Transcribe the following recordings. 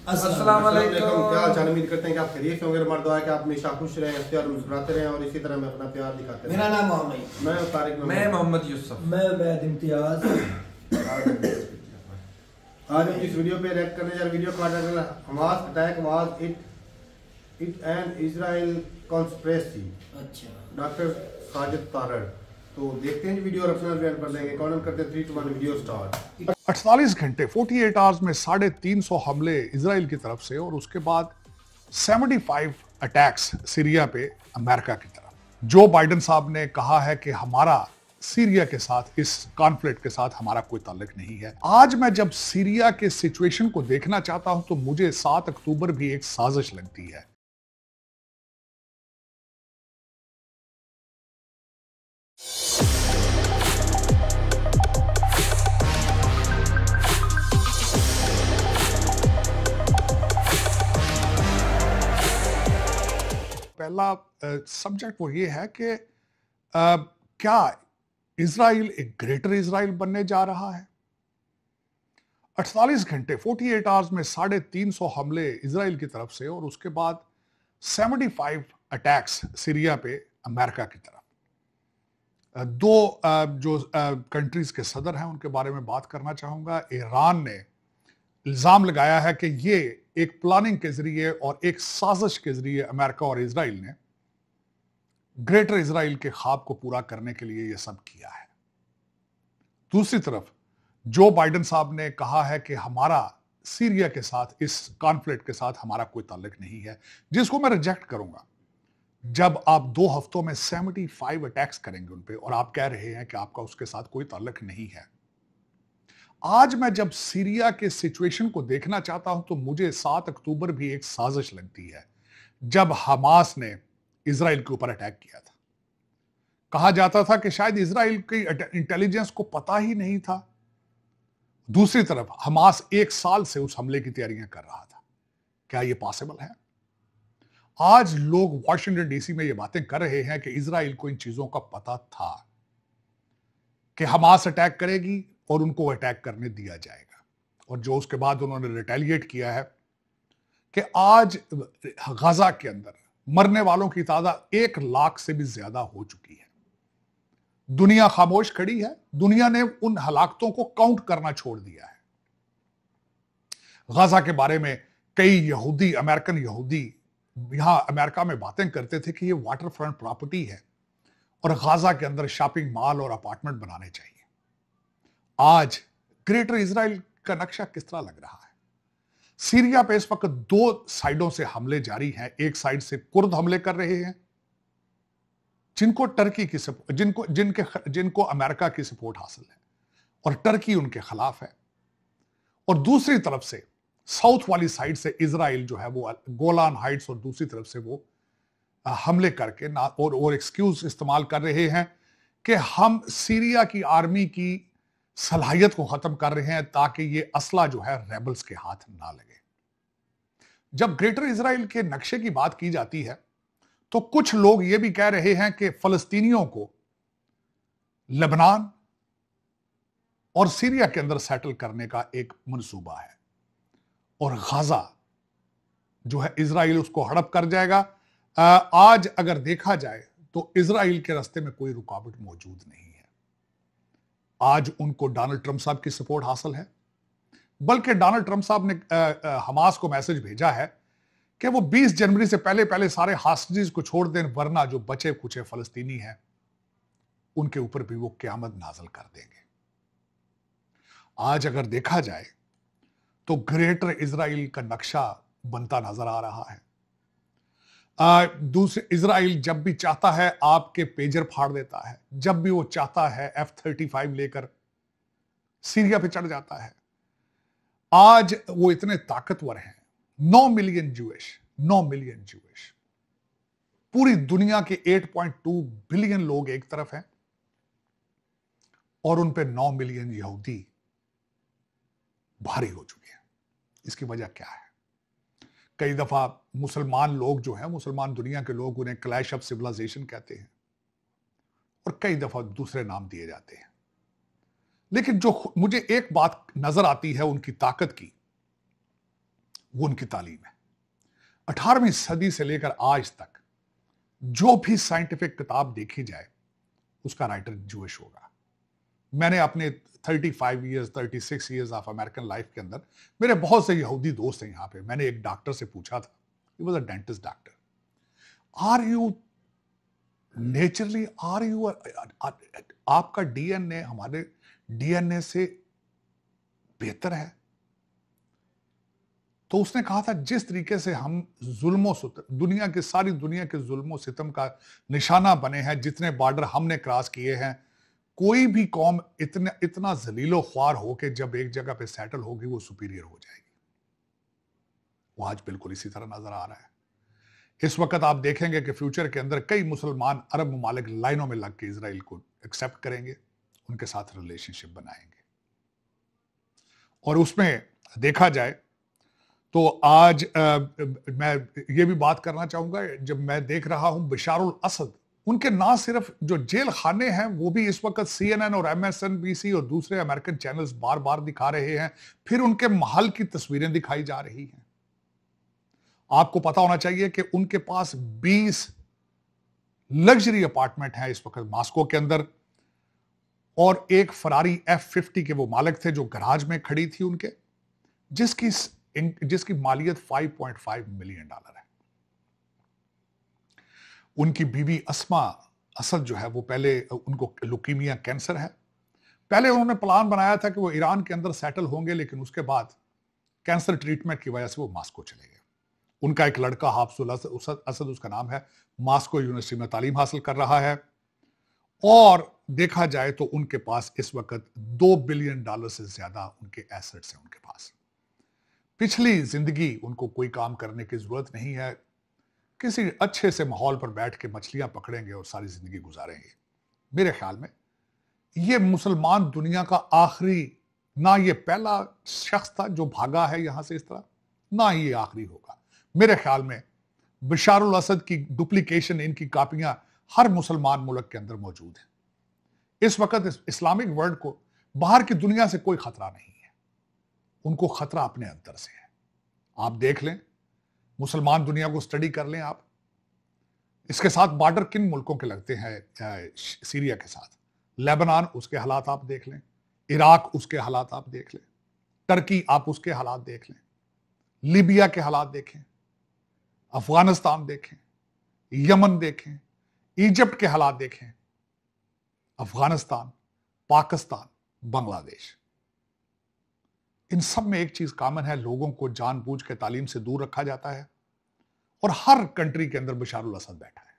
अस्सलाम वालेकुम। क्या हाल चाल, उम्मीद करते हैं कि आप खैरियत से होंगे। हमारा दुआ है कि आप हमेशा खुश रहें, हंसते और मुस्कुराते रहें और इसी तरह में अपना प्यार दिखाते रहें। मेरा नाम मोहम्मद, मैं तारिक, मैं मोहम्मद यूसुफ। मैं बैद इम्तियाज। आज हम इस वीडियो पे रिएक्ट करने जा रहे। वीडियो का title Hamas attack was it an Israel conspiracy, अच्छा, डॉक्टर साजिद तारड़। तो देखते हैं वीडियो और अपना रिएक्ट कर देंगे। कॉमेंट करते हैं 3 2 1 वीडियो स्टार्ट। 48 घंटे 48 आवर्स में 350 हमले इजराइल की तरफ से और उसके बाद 75 अटैक्स सीरिया पे अमेरिका की तरफ। जो बाइडेन साहब ने कहा है कि हमारा सीरिया के साथ, इस कॉन्फ्लिक्ट के साथ हमारा कोई ताल्लुक नहीं है। आज मैं जब सीरिया के सिचुएशन को देखना चाहता हूं तो मुझे 7 अक्टूबर भी एक साजिश लगती है। पहला सब्जेक्ट वो ये है कि क्या इजराइल एक ग्रेटर इजराइल बनने जा रहा है। 48 घंटे 48 आवर्स में 350 हमले इजराइल की तरफ से और उसके बाद 75 अटैक्स सीरिया पे अमेरिका की तरफ। दो जो कंट्रीज के सदर हैं उनके बारे में बात करना चाहूंगा। ईरान ने इल्जाम लगाया है कि ये एक प्लानिंग के जरिए और एक साजिश के जरिए अमेरिका और इजराइल ने ग्रेटर इजराइल के ख्वाब को पूरा करने के लिए यह सब किया है। दूसरी तरफ जो बाइडेन साहब ने कहा है कि हमारा सीरिया के साथ, इस कॉन्फ्लिक्ट के साथ हमारा कोई ताल्लुक नहीं है, जिसको मैं रिजेक्ट करूंगा। जब आप 2 हफ्तों में 75 अटैक्स करेंगे उन पे और आप कह रहे हैं कि आपका उसके साथ कोई ताल्लुक नहीं है। आज मैं जब सीरिया के सिचुएशन को देखना चाहता हूं तो मुझे 7 अक्टूबर भी एक साजिश लगती है, जब हमास ने इजराइल के ऊपर अटैक किया था। कहा जाता था कि शायद इजराइल की इंटेलिजेंस को पता ही नहीं था। दूसरी तरफ हमास 1 साल से उस हमले की तैयारियां कर रहा था। क्या यह पॉसिबल है? आज लोग वॉशिंगटन डीसी में यह बातें कर रहे हैं कि इजराइल को इन चीजों का पता था कि हमास अटैक करेगी और उनको अटैक करने दिया जाएगा। और जो उसके बाद उन्होंने रिटेलिएट किया है कि आज गजा के अंदर मरने वालों की तादाद 1 लाख से भी ज्यादा हो चुकी है। दुनिया खामोश खड़ी है। दुनिया ने उन हलाकतों को काउंट करना छोड़ दिया है। गजा के बारे में कई यहूदी, अमेरिकन यहूदी यहां अमेरिका में बातें करते थे कि ये वाटर फ्रंट प्रॉपर्टी है और गजा के अंदर शॉपिंग मॉल और अपार्टमेंट बनाने चाहिए। आज ग्रेटर इजराइल का नक्शा किस तरह लग रहा है? सीरिया पे इस वक्त 2 साइडों से हमले जारी हैं। एक साइड से कुर्द हमले कर रहे हैं, जिनको टर्की की जिनको अमेरिका की सपोर्ट हासिल है और टर्की उनके खिलाफ है। और दूसरी तरफ से साउथ वाली साइड से इजराइल जो है वो गोलान हाइट्स और दूसरी तरफ से वो हमले करके ना और एक्सक्यूज इस्तेमाल कर रहे हैं कि हम सीरिया की आर्मी की सलाहियत को खत्म कर रहे हैं ताकि ये असला जो है रेबल्स के हाथ ना लगे। जब ग्रेटर इजराइल के नक्शे की बात की जाती है तो कुछ लोग ये भी कह रहे हैं कि फलस्तीनियों को लेबनान और सीरिया के अंदर सेटल करने का एक मंसूबा है और गजा जो है इजराइल उसको हड़प कर जाएगा। आज अगर देखा जाए तो इजराइल के रास्ते में कोई रुकावट मौजूद नहीं है। आज उनको डोनाल्ड ट्रंप साहब की सपोर्ट हासिल है, बल्कि डोनाल्ड ट्रंप साहब ने हमास को मैसेज भेजा है कि वो 20 जनवरी से पहले सारे हॉस्टेजेस को छोड़ दें, वरना जो बचे कुचे फलस्तीनी हैं उनके ऊपर भी वो क़यामत नाज़िल कर देंगे। आज अगर देखा जाए तो ग्रेटर इजराइल का नक्शा बनता नजर आ रहा है। दूसरे इजराइल जब भी चाहता है आपके पेजर फाड़ देता है, जब भी वो चाहता है F-35 लेकर सीरिया पे चढ़ जाता है। आज वो इतने ताकतवर हैं। 9 मिलियन जूश, पूरी दुनिया के 8.2 बिलियन लोग एक तरफ हैं और उन पे 9 मिलियन यहूदी भारी हो चुके हैं। इसकी वजह क्या है? कई दफा मुसलमान लोग जो हैं, मुसलमान दुनिया के लोग उन्हें क्लैश ऑफ सिविलाइजेशन कहते हैं और कई दफा दूसरे नाम दिए जाते हैं। लेकिन जो मुझे एक बात नजर आती है उनकी ताकत की, वो उनकी तालीम है। 18वीं सदी से लेकर आज तक जो भी साइंटिफिक किताब देखी जाए उसका राइटर जूइश होगा। मैंने अपने 35 years 36 years of American life के अंदर मेरे बहुत से यहूदी दोस्त हैं यहां पे। मैंने एक डॉक्टर से पूछा था, he was a dentist doctor, are you naturally are you आपका डीएनए हमारे डीएनए से बेहतर है? तो उसने कहा था जिस तरीके से हम जुल्मों दुनिया के सारी दुनिया के जुल्मों सितम का निशाना बने हैं, जितने बॉर्डर हमने क्रॉस किए हैं, कोई भी कौम इतना जलीलो ख्वार हो के जब एक जगह पे सेटल होगी वो सुपीरियर हो जाएगी। वो आज बिल्कुल इसी तरह नजर आ रहा है। इस वक्त आप देखेंगे कि फ्यूचर के अंदर कई मुसलमान अरब ममालिक लाइनों में लग के इजराइल को एक्सेप्ट करेंगे, उनके साथ रिलेशनशिप बनाएंगे। और उसमें देखा जाए तो आज मैं ये भी बात करना चाहूंगा, जब मैं देख रहा हूं बशारुल असद, उनके ना सिर्फ जो जेल खाने हैं वो भी इस वक्त CNN और MSNBC और दूसरे अमेरिकन चैनल्स बार बार दिखा रहे हैं, फिर उनके महल की तस्वीरें दिखाई जा रही हैं। आपको पता होना चाहिए कि उनके पास 20 लग्जरी अपार्टमेंट हैं इस वक्त मॉस्को के अंदर, और एक फरारी F50 के वो मालिक थे जो गराज में खड़ी थी उनके, जिसकी मालियत $5.5 मिलियन है। उनकी बीवी अस्मा असद जो है वो पहले उनको लुकीमिया कैंसर है। पहले उन्होंने प्लान बनाया था कि वो ईरान के अंदर सेटल होंगे, लेकिन उसके बाद कैंसर ट्रीटमेंट की वजह से वो मॉस्को चले गए। उनका एक लड़का हाफिजुल असद उसका नाम है, मॉस्को यूनिवर्सिटी में तालीम हासिल कर रहा है। और देखा जाए तो उनके पास इस वक्त $2 बिलियन से ज्यादा उनके एसेट्स हैं उनके पास। पिछली जिंदगी उनको कोई काम करने की जरूरत नहीं है, किसी अच्छे से माहौल पर बैठ के मछलियां पकड़ेंगे और सारी जिंदगी गुजारेंगे। मेरे ख्याल में ये मुसलमान दुनिया का आखिरी, ना ये पहला शख्स था जो भागा है यहां से इस तरह, ना ही ये आखिरी होगा। मेरे ख्याल में बशारुल असद की डुप्लीकेशन, इनकी कापियां हर मुसलमान मुल्क के अंदर मौजूद है। इस वक्त इस्लामिक वर्ल्ड को बाहर की दुनिया से कोई खतरा नहीं है, उनको खतरा अपने अंदर से है। आप देख लें, मुसलमान दुनिया को स्टडी कर लें आप, इसके साथ बॉर्डर किन मुल्कों के लगते हैं, सीरिया के साथ, लेबनान उसके हालात आप देख लें, इराक उसके हालात आप देख लें, टर्की आप उसके हालात देख लें, लीबिया के हालात देखें, अफगानिस्तान देखें, यमन देखें, इजिप्ट के हालात देखें, अफगानिस्तान, पाकिस्तान, बांग्लादेश। इन सब में एक चीज कॉमन है, लोगों को जानबूझ के तालीम से दूर रखा जाता है। और हर कंट्री के अंदर बशारुल असद बैठा है।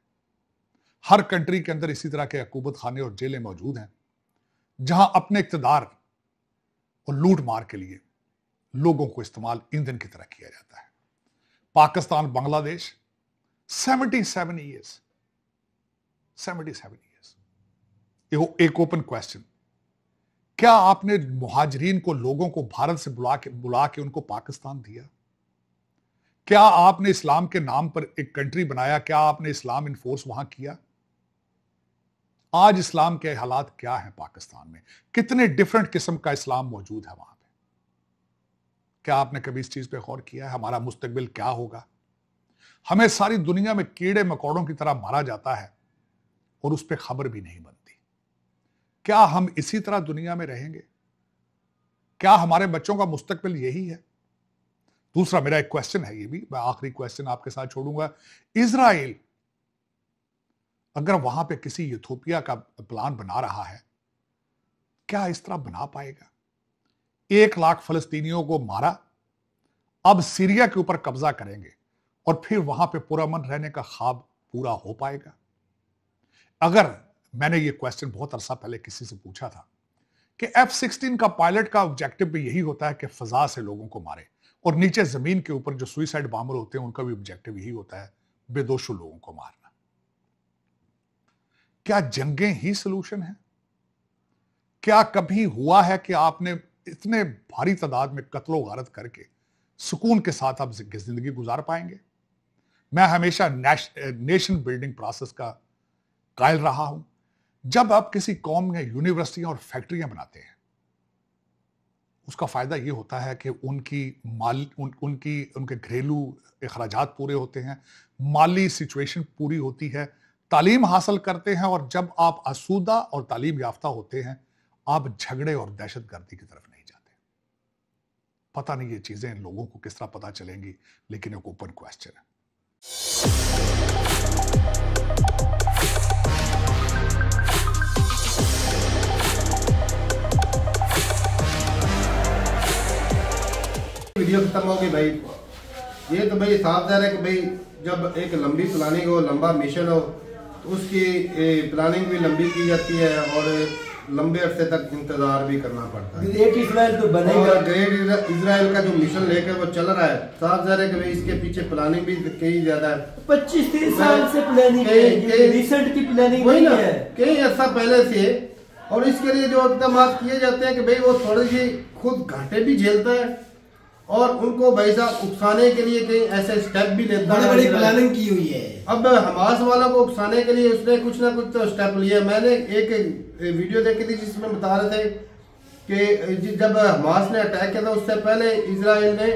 हर कंट्री के अंदर इसी तरह के हुकूमत खाने और जेलें मौजूद हैं, जहां अपने इक्तदार और लूट मार के लिए लोगों को इस्तेमाल ईंधन की तरह किया जाता है। Pakistan, Bangladesh 77 years, 77 years. एक ओपन क्वेश्चन, क्या आपने मुहाजिरीन को, लोगों को भारत से बुला के उनको पाकिस्तान दिया? क्या आपने इस्लाम के नाम पर एक कंट्री बनाया? क्या आपने इस्लाम इन्फोर्स वहां किया? आज इस्लाम के हालात क्या हैं पाकिस्तान में? कितने डिफरेंट किस्म का इस्लाम मौजूद है वहां पे? क्या आपने कभी इस चीज पे गौर किया है? हमारा मुस्तकबिल क्या होगा? हमें सारी दुनिया में कीड़े मकोड़ों की तरह मारा जाता है और उस पर खबर भी नहीं बनती। क्या हम इसी तरह दुनिया में रहेंगे? क्या हमारे बच्चों का मुस्तकबिल यही है? दूसरा मेरा एक क्वेश्चन है, ये भी मैं आखिरी क्वेश्चन आपके साथ छोड़ूंगा। इजराइल अगर वहां पे किसी यूथोपिया का प्लान बना रहा है, क्या इस तरह बना पाएगा? 1 लाख फलस्तीनियों को मारा, अब सीरिया के ऊपर कब्जा करेंगे और फिर वहां पे पुरअमन रहने का ख्वाब पूरा हो पाएगा? अगर मैंने ये क्वेश्चन बहुत अरसा पहले किसी से पूछा था कि F-16 का पायलट का ऑब्जेक्टिव भी यही होता है कि फजा से लोगों को मारे, और नीचे जमीन के ऊपर जो सुइसाइड बॉम्बर होते हैं उनका भी ऑब्जेक्टिव यही होता है बेदोश लोगों को मारना। क्या जंगें ही सलूशन है? क्या कभी हुआ है कि आपने इतने भारी तादाद में कत्लो गारत करके सुकून के साथ आप जिंदगी गुजार पाएंगे? मैं हमेशा नेशन बिल्डिंग प्रोसेस का कायल रहा हूं। जब आप किसी कौम में यूनिवर्सिटियां और फैक्ट्रियां बनाते हैं, उसका फ़ायदा ये होता है कि उनके घरेलू अखराजात पूरे होते हैं, माली सिचुएशन पूरी होती है, तालीम हासिल करते हैं, और जब आप आसूदा और तालीम याफ्ता होते हैं आप झगड़े और दहशतगर्दी की तरफ नहीं जाते। पता नहीं ये चीज़ें लोगों को किस तरह पता चलेंगी, लेकिन एक ओपन क्वेश्चन है। वीडियो खत्म होगी भाई। ये तो भाई साफ जाहिर है कि भाई जब एक लंबी प्लानिंग हो, लंबा मिशन हो, तो उसकी प्लानिंग भी लंबी की जाती है और लंबे अरसे तक इंतजार भी करना पड़ता है। ग्रेट इजराइल तो बनेगा। और ग्रेट इजराइल का जो मिशन लेकर वो चल रहा है, साफ जाहिर है कि भाई इसके पीछे प्लानिंग भी कई ज्यादा है। 25-30 साल से प्लानिंग है, रिसेंट की प्लानिंग वही नहीं ना, है, कई ऐसा पहले से। और इसके लिए जो इकदाम किए जाते हैं कि भाई वो थोड़ी सी खुद घाटे भी झेलता है और उनको भाई साहब उकसाने के लिए कई ऐसे स्टेप भी लेता है। बड़ी प्लानिंग की हुई है। अब हमास वालों को उकसाने के लिए उसने कुछ ना कुछ तो स्टेप लिया। मैंने एक वीडियो देखी थी जिसमें बता रहे थे कि जब हमास ने अटैक किया था उससे पहले इजराइल ने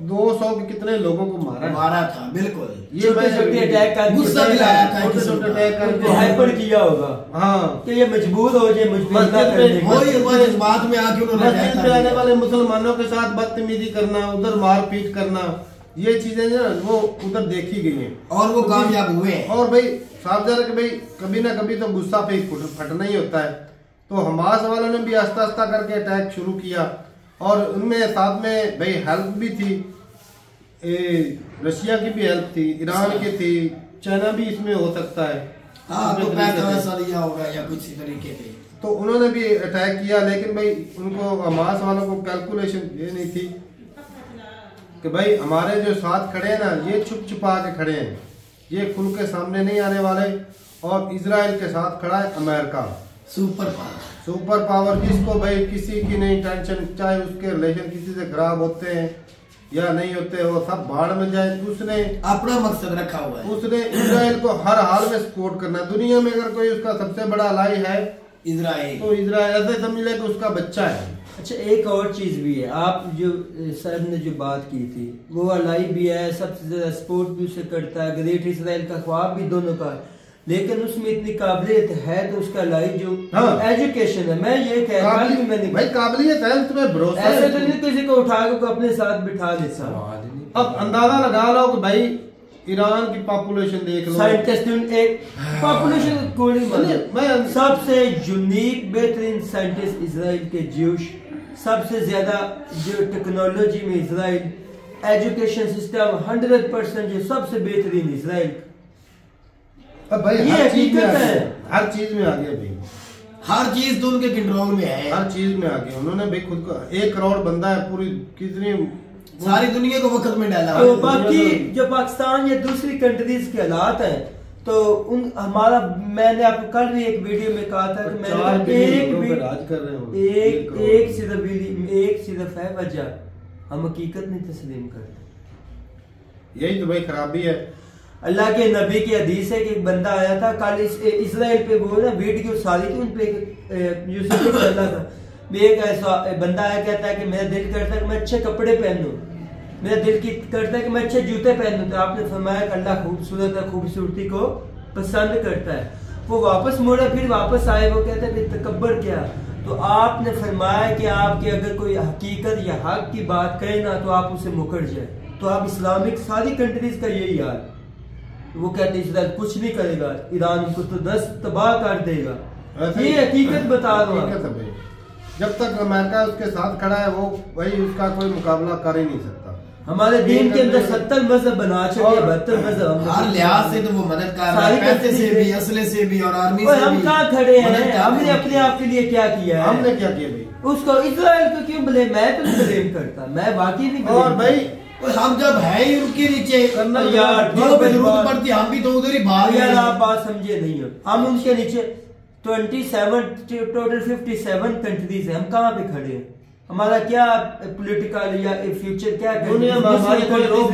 200 के कितने लोगों को मारा था। बिल्कुल, ये छोटे अटैक कर गुस्सा दिलाया था, छोटे अटैक करके हाइपर किया होगा। हाँ, कि ये मजबूर हो जाए, मजबूर ना मस्जिद करने में को। वही वो जज्बात में आके उन्होंने मस्जिद अटैक पे कर आने दिया। वाले मुसलमानों के साथ बदतमीजी करना, उधर मारपीट करना, ये चीजें जो है वो उधर देखी गई हैं और वो कामयाब हुए हैं। और भाई साफ जाहिर है कि भाई कभी ना कभी तो गुस्सा पे फटना ही होता है। तो हमास वालों ने भी आस्ता आस्ता करके अटैक शुरू किया और उनमें साथ में भाई हेल्प भी थी, रशिया की भी हेल्प थी, ईरान की थी, चाइना भी इसमें हो सकता है। हाँ, तो पैसा वैसा लिया होगा या कुछ तरीके से। तो उन्होंने भी अटैक किया, लेकिन भाई उनको हमास वालों को कैलकुलेशन ये नहीं थी कि भाई हमारे जो साथ खड़े हैं ना, ये छुप छुपा के खड़े हैं, ये खुल के सामने नहीं आने वाले। और इजराइल के साथ खड़ा है अमेरिका, सुपर पावर, जिसको भाई किसी की नहीं टेंशन, चाहे उसके रिलेशन किसी से खराब होते हैं या नहीं होते, वो सब भाड़ में जाए। उसने अपना मकसद रखा हुआ है। उसने इजराइल को हर हाल में सपोर्ट करना है। दुनिया में अगर कोई उसका सबसे बड़ा अलाई है इजराइल, तो इजराइल, ऐसे समझ ले कि उसका बच्चा है। अच्छा, एक और चीज भी है, आप जो सर ने जो बात की थी वो अलाई भी है, सबसे ज्यादा सपोर्ट भी उसे करता है, ग्रेट इजराइल का ख्वाब भी दोनों का है, लेकिन उसमें इतनी काबिलियत है तो उसका अलाई जो एजुकेशन है, मैं ये कह रहा हूँ भाई काबिलियत है, तुम्हें भरोसा है। ऐसे तो नहीं किसी को उठा के अपने साथ बिठा देता। अब अंदाजा लगा लो कि भाई ईरान की पॉपुलेशन देख लो, साइंटिस्ट एक पॉपुलेशन कोई सबसे यूनिक बेहतरीन साइंटिस्ट इजराइल के ज्यूश, सबसे ज्यादा जो टेक्नोलॉजी में इजराइल, एजुकेशन सिस्टम 100% जो सबसे बेहतरीन इजराइल। अब भाई ये हकीकत है, हर चीज में आ गया भाई, हर चीज तो उनके कंट्रोल में है, हर चीज में आ गया। उन्होंने भाई खुद को 1 करोड़ बंदा है, पूरी कितनी सारी दुनिया को वक्त में डाला। तो बाकी जो पाकिस्तान या दूसरी कंट्रीज के हालात हैं तो उन हमारा, मैंने आपको कल भी एक वीडियो में कहा था कि मैंने राज कर रहे हो, एक सिर्फ है वजह, हम हकीकत नहीं तस्लीम करते। यही तो भाई खराबी है। अल्लाह के नबी की हदीस है कि एक बंदा आया था कल इजराइल पे, वो ना वीडियो सारी थी उन पे यूसुफ चल रहा था, एक ऐसा बंदा आया कहता है कि मेरा दिल करता है कि मैं अच्छे कपड़े पहनूं, मेरा दिल की करता है कि मैं अच्छे जूते पहनूं। तो आपने फरमाया कि अल्लाह खूबसूरत है, खूबसूरती को पसंद करता है। वो वापस मुड़ा, फिर वापस आए, वो कहता है कि तकब्बर क्या। तो आपने फरमाया कि आपकी अगर कोई हकीकत या हक की बात कहे ना तो आप उसे मुकर जाए। तो आप इस्लामिक सारी कंट्रीज का यही हाल, वो कहते इजराइल कुछ नहीं करेगा, ईरान को तो 10 तबाह कर देगा। ये हकीकत बता रहा हूँ। जब तक अमेरिका उसके साथ खड़ा है वो भाई उसका कोई मुकाबला कर ही नहीं सकता। हमारे दीन के अंदर 70 मजहब बना चुके, 72 मजहब, हर लिहाज से तो वो मदद कर रहा है, पैसे से भी, असले से भी और आर्मी से भी। हम कहाँ खड़े हैं? हमने अपने आप के लिए क्या किया है? हमने क्या किया भाई? उसको इजराइल को क्यों ब्लेम? मैं तो नहीं ब्लेम करता, मैं वाकई नहीं। और भाई हम जब है ही उनके नीचे यार, जरूरत पड़ती हम भी तो उधर ही भाग। यार आप बात समझे नहीं हो, हम उनके नीचे 27 टोटल 57 कंट्रीज है, हम कहाँ पे खड़े हैं? हमारा क्या पॉलिटिकल या फ्यूचर क्या दुनिया में हमारी कोई रोक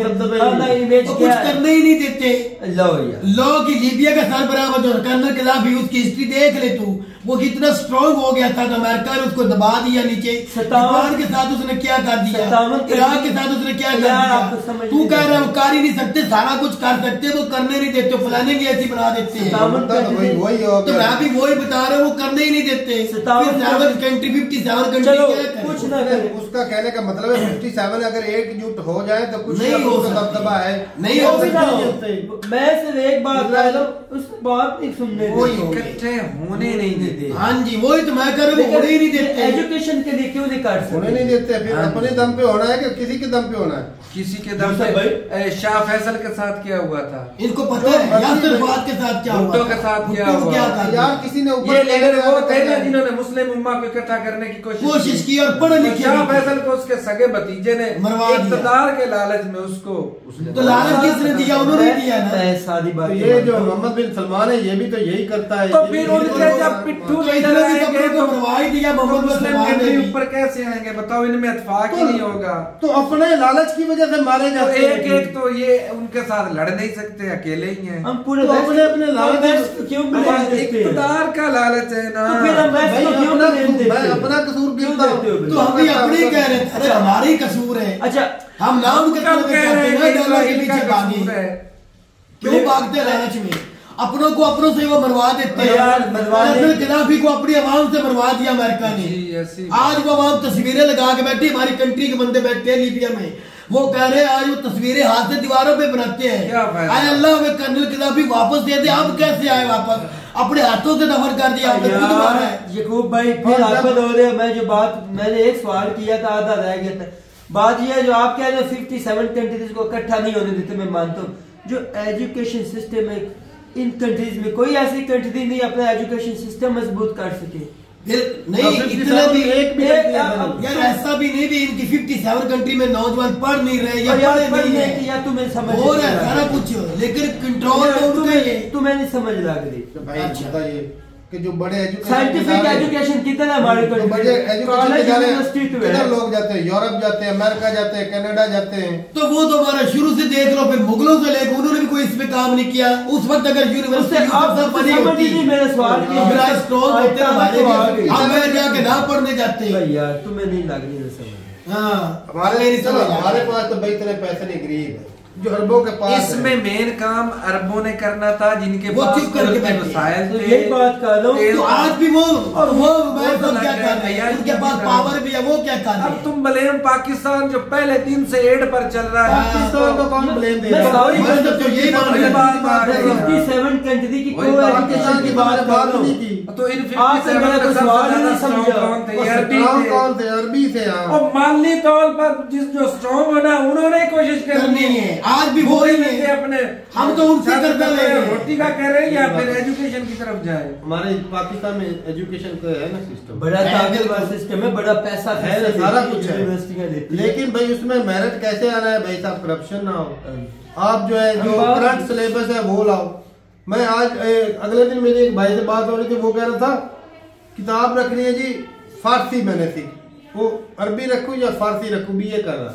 इमेज कुछ करने ही नहीं देते। लो यार, लो की लीबिया का सरबराह जो कर्नल खिलाफ भी उसकी हिस्ट्री देख ले तू, वो कितना स्ट्रॉन्ग हो गया था कि अमेरिका ने उसको दबा दिया नीचे। जापान के साथ उसने क्या कर दिया, इराक के साथ उसने क्या कर दिया। तू कह रहा है वो कर ही नहीं सकते, सारा कुछ कर सकते, वो करने नहीं देते, फलाने की ऐसी बना देते हैं। तो मैं भी वही बता रहा हूँ, वो करने ही नहीं देते। 57 कंट्री 57 कंट्री कुछ ना उसका कहने का मतलब है 57 अगर एकजुट हो जाए तो कुछ नहीं हो दबदबा है, नहीं हो सकता। मैं सिर्फ एक बात कह रहा हूँ, उस बात नहीं सुनने वो इकट्ठे होने नहीं देते। हाँ जी, वही तो मैं कर रहा हूँ, होने ही नहीं देते। एजुकेशन के लिए क्यों नहीं कर सकते? होने नहीं देते। फिर अपने दम पे होना है कि किसी के दम पे होना है? किसी के दम पे। शाह फैसल के साथ क्या हुआ था इनको पता है, यासिर फवाद के साथ क्या हुआ, भुट्टो के साथ क्या हुआ यार। किसी ने ये लीडर वो थे ना जिन्होंने मुस्लिम उम्मा को इकट्ठा करने की कोशिश की और पढ़े लिखे शाह फैसल को उसके सगे भतीजे ने मरवा दिया। इक़्तिदार के लालच में उसको तो लालच किसने दिया? उन्होंने दिया ना। सादी बात ये जो मोहम्मद बिन सलमान है ये भी तो यही करता है। तो फिर उनके जब पिट्ठू लीडर आएंगे तो मरवा ही दिया मोहम्मद बिन मुस्लिम सलमान के ने। ऊपर कैसे आएंगे बताओ? इनमें इत्तेफाक ही नहीं होगा। तो अपने लालच की वजह से मारे तो जाते एक एक तो ये उनके साथ लड़ नहीं सकते, अकेले ही हैं। हम पूरे तो अपने अपने लालच क्यों अब इक़्तिदार का लालच है ना। तो फिर हम वैसे भाई क्यों नहीं देते? मैं अपना कसूर गिनता हूँ। तो हम भी अपने ही कह रहे थे, अरे हमारा ही कसूर है। अच्छा, हम नाम के कब कह रहे हैं कि डॉलर के इनका पीछे भागे, कसूर है? क्यों भागते लालच में? अपनों को अपनों से वो मरवा देते हैं। यार, मरवा अपने खिलाफी को अपनी आवाम से मरवा दिया अमेरिका जी, ने। ऐसी आज वो आवाम तस्वीरें लगा के बैठी, हमारी कंट्री के बंदे बैठे हैं लीबिया में, वो कह रहे हैं आज वो तस्वीरें हाथ से दीवारों पे बनाते हैं। क्या फायदा? आए अल्लाह हमें कर्नल खिलाफी वापस दे दे। अब कैसे आए वापस? अपने हाथों से दफन कर दिया आपने, खुद मारा है। यकूब भाई फिर आपको हो रहे हो। मैं जो बात मैंने एक सवाल किया था, आधा रह गया था। बात यह है जो आप कह रहे हो 57 कंट्रीज को इकट्ठा नहीं होने देते, मैं मानता हूँ। जो एजुकेशन सिस्टम है इन कंट्रीज में, कोई ऐसी कंट्री नहीं अपना एजुकेशन सिस्टम मजबूत कर सके। नहीं इतना भी एक भी यार ऐसा भी नहीं भी इनकी 57 कंट्री में नौजवान पढ़ नहीं रहे या पढ़े नहीं है या तुम्हें समझ हो रहा है सारा कुछ, लेकिन कंट्रोल तो उनका ही है। तुम्हें नहीं समझ लग रही भाई बताइए कि जो बड़े साइंटिफिक एजुकेशन कितना है हमारे जो बड़े कॉलेज यूनिवर्सिटी किधर लोग जाते हैं? यूरोप जाते हैं, अमेरिका जाते हैं, कनाडा जाते हैं। तो वो तो हमारा शुरू से देख लो, फिर मुगलों से लेकर उन्होंने भी कोई इसमें काम नहीं किया। उस वक्त अगर यूनिवर्सिटी बनी होती, मेरा सवाल स्ट्रॉन्ग होते हमारे, हम जाके ना पढ़ने जाते। यार तुम्हें नहीं लग रही समझ। हाँ हमारे पास तो भाई इतने पैसे नहीं, गरीब है जो अरबों के पास। इसमें मेन काम अरबों ने करना था जिनके वो पास चुप करके बैठे। वसाइल तो थे। यही बात कर लो। तो आज भी वो और वो तो क्या कर रहे हैं? उनके पास पावर भी है, वो क्या कर रहे अब हैं? तुम ब्लेम पाकिस्तान जो पहले दिन से एड पर चल रहा है। पाकिस्तान को कौन ब्लेम दे मैं रहा सॉरी है? मैं तो यही मान रहा हूं। 57 कंट्री की वही कोई पाकिस्तान एजुकेशन की की बात कर बात लो। नहीं की। तो इन आपसे मेरा कोई सवाल ही नहीं समझा। कौन थे? वो अरबी स्ट्रांग थे। कौन थे? अरबी थे। हाँ, और माली तौर पर जिस जो स्ट्रॉन्ग होना उन्होंने कोशिश करनी करनी है। आज भी वो ही है। अपने हम तो उनसे करते ले रहे हैं। रोटी का कह रहे हैं या फिर एजुकेशन की तरफ जाए। हमारे पाकिस्तान में एजुकेशन का है ना सिस्टम, बड़ा ताकतवर सिस्टम है, बड़ा पैसा है ना, सारा कुछ है। यूनिवर्सिटियां देती हैं। लेकिन भाई उसमें मेरिट कैसे आ रहा है भाई साहब? करप्शन ना हो। आप जो है जो करंट सिलेबस है वो लाओ। मैं आज अगले दिन मेरी एक भाई से बात हो रही थी, वो कह रहा था किताब रखनी है जी फारसी मैंने सीखी, वो अरबी रखूं या फारसी रखूं, बीए कर रहा।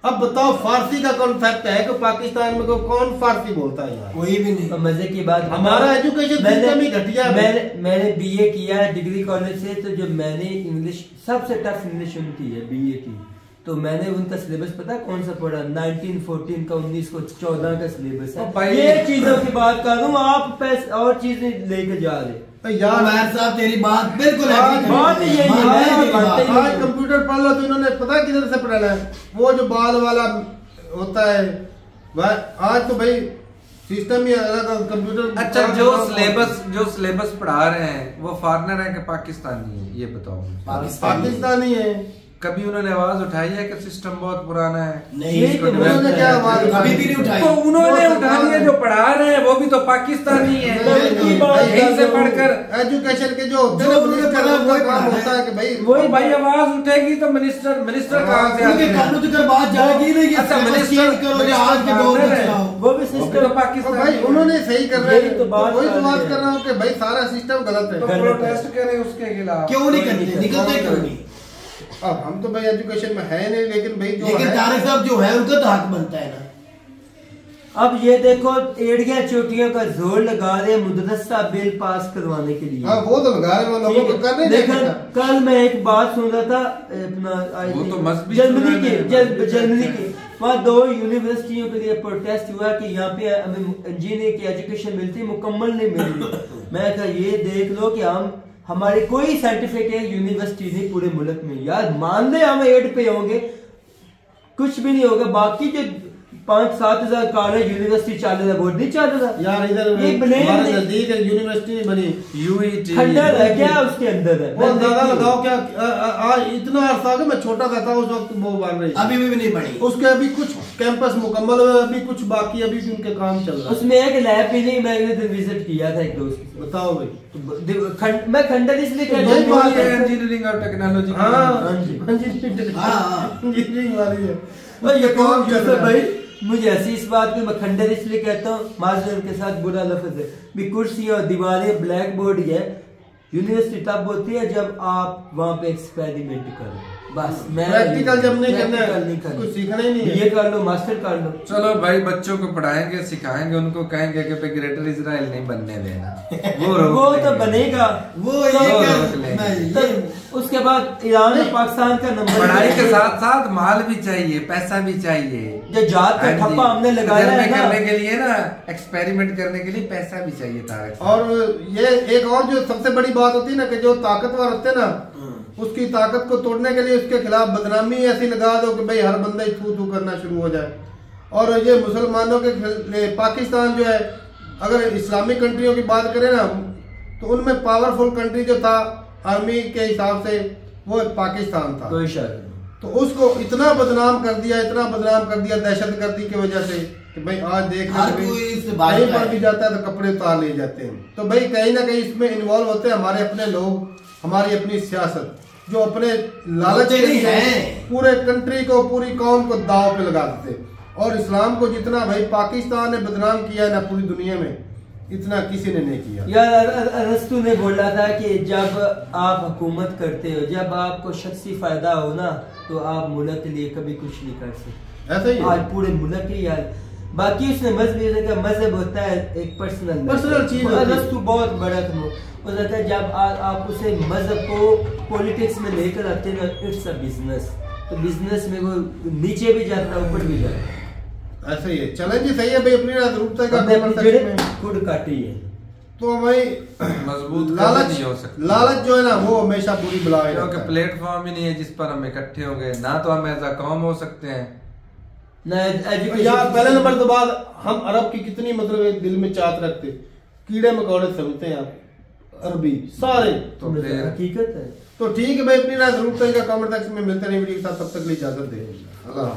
अब बताओ फारसी का कॉन्सेप्ट है कि पाकिस्तान में कौन फारसी बोलता है यार? कोई भी नहीं। तो मजे की बात, हमारा एजुकेशन सिस्टम ही घटिया है। मैंने बीए किया है डिग्री कॉलेज से, तो जो मैंने इंग्लिश सबसे टफ इंग्लिश उनकी है बीए की, तो मैंने उनका सिलेबस पता कौन सा पढ़ा? 1914 का 1914 का सिलेबस है। ये चीजों की बात कर रहा हूँ, आप पैसे और चीजें लेके जा रहे यार उमर साहब तेरी बात बिल्कुल बात यही है। आज कंप्यूटर पढ़ लो तो इन्होंने पता किधर से पढ़ा है? वो जो बाल वाला होता है आज तो भाई सिस्टम ही अलग कंप्यूटर। अच्छा, जो सिलेबस पढ़ा रहे हैं वो फॉरेनर है कि पाकिस्तानी है, ये बताओ। पाकिस्तानी है। कभी उन्होंने आवाज उठाई है कि सिस्टम बहुत पुराना है? नहीं, उन्होंने क्या आवाज कभी भी नहीं उठाई। तो उन्होंने उठाई है, जो पढ़ा रहे हैं वो भी तो पाकिस्तानी है। यहीं से पढ़कर एजुकेशन के जो होते हैं वो काम होता है कि भाई वही भाई आवाज उठेगी तो मिनिस्टर कहाँ से आते हैं? कानून की बात जाएगी नहीं। अच्छा, मिनिस्टर करो आज के दौर में चलाओ। वो भी सिस्टम तो पाकिस्तान भाई उन्होंने सही कर रहे हैं। तो बात वही तो बात कर रहा हूँ कि भाई सारा सिस्टम गलत है। तो प्रोटेस्ट करें उसके खिलाफ। क्यों नहीं करते? निकलते क्यों नहीं? अब हम तो भाई एजुकेशन में है नहीं, लेकिन भाई जो लेकिन है तारिक साहब जो है उनका तो हक बनता है ना। अब ये देखो एड़ियां चोटियों का जोर लगा रहे मुदरसा बिल पास करवाने के लिए। हाँ, वो तो लगा रहे हैं, लोगों को करने लेकिन कल मैं एक बात सुन रहा था अपना वो तो मजहबी जर्मनी के वहाँ 2 यूनिवर्सिटियों के लिए प्रोटेस्ट हुआ कि यहाँ पे हमें इंजीनियरिंग की एजुकेशन मिलती मुकम्मल नहीं मिल रही। मैं कहा ये देख लो कि हमारे कोई साइंटिफिक यूनिवर्सिटी नहीं पूरे मुल्क में। यार मान ले हम एड पे होंगे कुछ भी नहीं होगा। बाकी जो 5-7 हजार कॉलेज यूनिवर्सिटी चल रहा है वो नहीं चल रहा यार। इधर हमारे नजदीक यूनिवर्सिटी नहीं बनी, यूईटी खंडर है क्या उसके अंदर है। वो अंदाजा लगाओ क्या इतना अरसा मैं छोटा था उस वक्त वो बन रही, अभी भी नहीं बनी। उसके अभी कुछ कैंपस मुकम्मल हुए, अभी कुछ बाकी, अभी भी उनके काम चल रहा है। उसमें एक लैब भी नहीं, मैंने विजिट किया था एक दोस्त। बताओ भाई, मैं खंडर इसलिए इंजीनियरिंग और टेक्नोलॉजी। इंजीनियरिंग वाली है भाई। मुझे ऐसी इस बात में मैं खंडर इसलिए कहता हूँ, माजर के साथ बुरा लफ्ज है भी, कुर्सी और दीवारें ब्लैक बोर्ड है। यूनिवर्सिटी तब होती है जब आप वहाँ पे एक्सपेरिमेंट करो, बस। मैं प्रैक्टिकल जब नहीं करना नहीं करना, कुछ सीखना ही नहीं है। ये कर लो, मास्टर कर लो। चलो भाई, बच्चों को पढ़ाएंगे सिखाएंगे, उनको कहेंगे कि पे ग्रेटर इजराइल नहीं बनने देना। वो तो बनेगा, वो उसके बाद ईरान और पाकिस्तान का नंबर। पढ़ाई के साथ साथ माल भी चाहिए, पैसा भी चाहिए। जो जात का ठप्पा हमने लगाया है ना, करने के लिए ना, एक्सपेरिमेंट करने के लिए पैसा भी चाहिए तारक। और ये एक और जो सबसे बड़ी बात होती है ना, कि जो ताकतवर होते हैं ना, उसकी ताकत को तोड़ने के लिए उसके खिलाफ बदनामी ऐसी लगा दो कि भाई हर बंदा ही थू थू करना शुरू हो जाए। और ये मुसलमानों के पाकिस्तान जो है, अगर इस्लामिक कंट्रियों की बात करें ना, तो उनमें पावरफुल कंट्री जो था आर्मी के हिसाब से, वो पाकिस्तान था। कोई शक। तो उसको इतना बदनाम कर दिया, इतना बदनाम कर दिया दहशतगर्दी की वजह से कि भाई आज देख कहीं पर भी जाता है तो कपड़े उतार ले जाते हैं। तो भाई कहीं ना कहीं इसमें इन्वॉल्व होते हैं हमारे अपने लोग, हमारी अपनी सियासत, जो अपने लालच के लिए पूरे कंट्री को, पूरी कौम को दांव पे लगा देते। और इस्लाम को जितना भाई पाकिस्तान ने बदनाम किया है ना पूरी दुनिया में, इतना किसी ने नहीं किया। यार अरस्तु ने बोला था कि जब आप हुकूमत करते हो, जब आपको शख्सी फायदा हो ना, तो आप मुल्क के लिए कभी कुछ नहीं कर सकते। ऐसा ही आज पूरे मुल्क के यार। बाकी उसने मजहब होता है एक पर्सनल चीज। अरस्तु बहुत बड़ा था, वो कहता है जब आप उसे मजहब को पॉलिटिक्स में लेकर आते हैं, इट्स अ बिजनेस। तो बिजनेस में वो नीचे भी जाता है, ऊपर भी जाता है। ऐसा ही है। चलें जी, सही है भाई, अपनी जरूरत का खुद काटी है तो भाई मजबूत लालच नहीं हो सकती। लालच जो है ना, वो हमेशा बुरी बला है, क्योंकि प्लेटफॉर्म ही नहीं है जिस पर हम इकट्ठे हो गए। ना तो हम एज अ कौम हो सकते हैं, यार पहले नंबर तो बाद हम अरब की कितनी मतलब दिल में चाहत रखते, कीड़े मकोड़े समझते हैं आप अरबी सारे। तो हकीकत है। तो ठीक है भाई, अपनी जरूरत है। कमेंट सेक्शन में मिलते रहे वीडियो के साथ, तब तक के लिए इजाजत दें। अल्लाह।